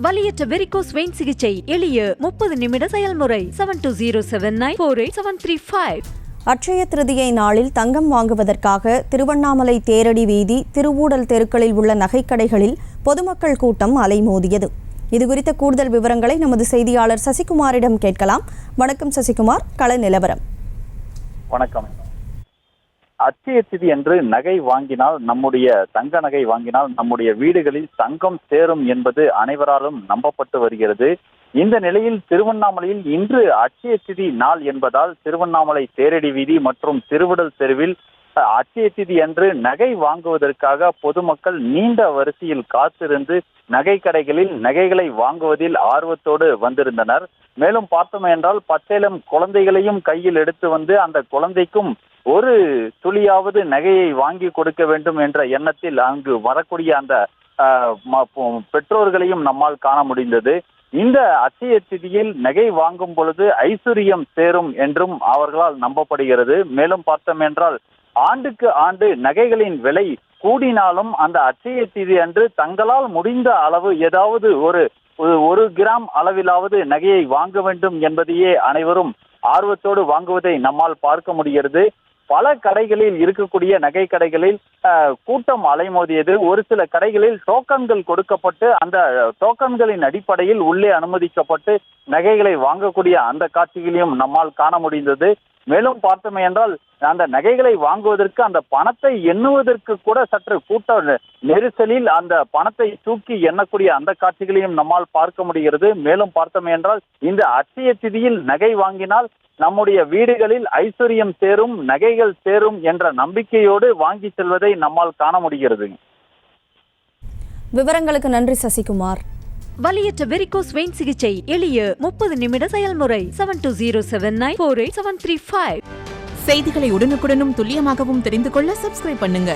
வலியற்ற varicose vein சிகிச்சை எளிய 30 நிமிட செயல்முறை 7279487335. அட்சய திருதியை நாளில் தங்கம் வாங்குவதற்காக திருவண்ணாமலை தேரடி வீதி, திருவூடல் தெருக்களில் உள்ள நகைக்கடைகளில் பொதுமக்கள் கூட்டம் அலைமோதியது. இதுகுறித்த கூடுதல் விவரங்களை நமது செய்தியாளர் சசிகுமாரிடம் கேட்கலாம். வணக்கம் சசிகுமார், கள நிலவரம். வணக்கம். அட்சய திதி என்று நகை வாங்கினால், நம்முடைய தங்க நகை வாங்கினால் நம்முடைய வீடுகளில் தங்கம் சேரும் என்பது அனைவராலும் நம்பப்பட்டு வருகிறது. இந்த நிலையில் திருவண்ணாமலையில் இன்று அட்சய திதி நாள் என்பதால் திருவண்ணாமலை தேரடி வீதி மற்றும் திருவிடல் தெருவில் அட்சய திதி என்று நகை வாங்குவதற்காக பொதுமக்கள் நீண்ட வரிசையில் காத்திருந்து நகை கடைகளில் நகைகளை வாங்குவதில் ஆர்வத்தோடு வந்திருந்தனர். மேலும் பார்த்தோம் என்றால் பச்சைலம் குழந்தைகளையும் கையில் எடுத்து வந்து அந்த குழந்தைக்கும் ஒரு துளியாவது நகையை வாங்கி கொடுக்க வேண்டும் என்ற எண்ணத்தில் அங்கு வரக்கூடிய அந்த பெற்றோர்களையும் நம்மால் காண முடிந்தது. இந்த அட்சய திதியில் நகை வாங்கும் பொழுது ஐஸ்வர்யம் சேரும் என்றும் அவர்களால் நம்பப்படுகிறது. மேலும் பார்த்தோம் என்றால் ஆண்டுக்கு ஆண்டு நகைகளின் விலை கூடினாலும் அந்த அட்சய திதி அன்று தங்களால் முடிந்த அளவு ஏதாவது ஒரு கிராம் அளவிலாவது நகையை வாங்க வேண்டும் என்பதையே அனைவரும் ஆர்வத்தோடு வாங்குவதை நம்மால் பார்க்க முடிகிறது. பல கடைகளில் இருக்கக்கூடிய நகை கடைகளில் கூட்டம் அலைமோதியது. ஒரு சில கடைகளில் டோக்கன்கள் கொடுக்கப்பட்டு அந்த டோக்கன்களின் அடிப்படையில் உள்ளே அனுமதிக்கப்பட்டு நகைகளை வாங்கக்கூடிய அந்த காட்சிகளையும் நம்மால் காண முடிந்தது. மேலும் பார்த்தோமே என்றால் அந்த நகைகளை வாங்குவதற்கு அந்த பணத்தை எண்ணுவதற்கு கூட சற்று கூட்ட நெரிசலில் அந்த பணத்தை தூக்கி எண்ணக்கூடிய அந்த காட்சிகளையும் நம்மால் பார்க்க முடிகிறது. மேலும் பார்த்தோமே என்றால் இந்த அட்சய திதியில் நகை வாங்கினால் நம்முடைய வீடுகளில் ஐஸ்வர்யம் சேரும், நகைகள் சேரும் என்ற நம்பிக்கையோடு வாங்கி செல்வதை நம்மால் காண முடிகிறது. விவரங்களுக்கு நன்றி சசிகுமார். வலியற்ற வெரிகோஸ் வெயின் சிகிச்சை எளிய 30 நிமிட செயல்முறை 7279487335. செய்திகளை உடனுக்குடனும் துல்லியமாகவும் தெரிந்து கொள்ள சப்ஸ்கிரைப் பண்ணுங்க.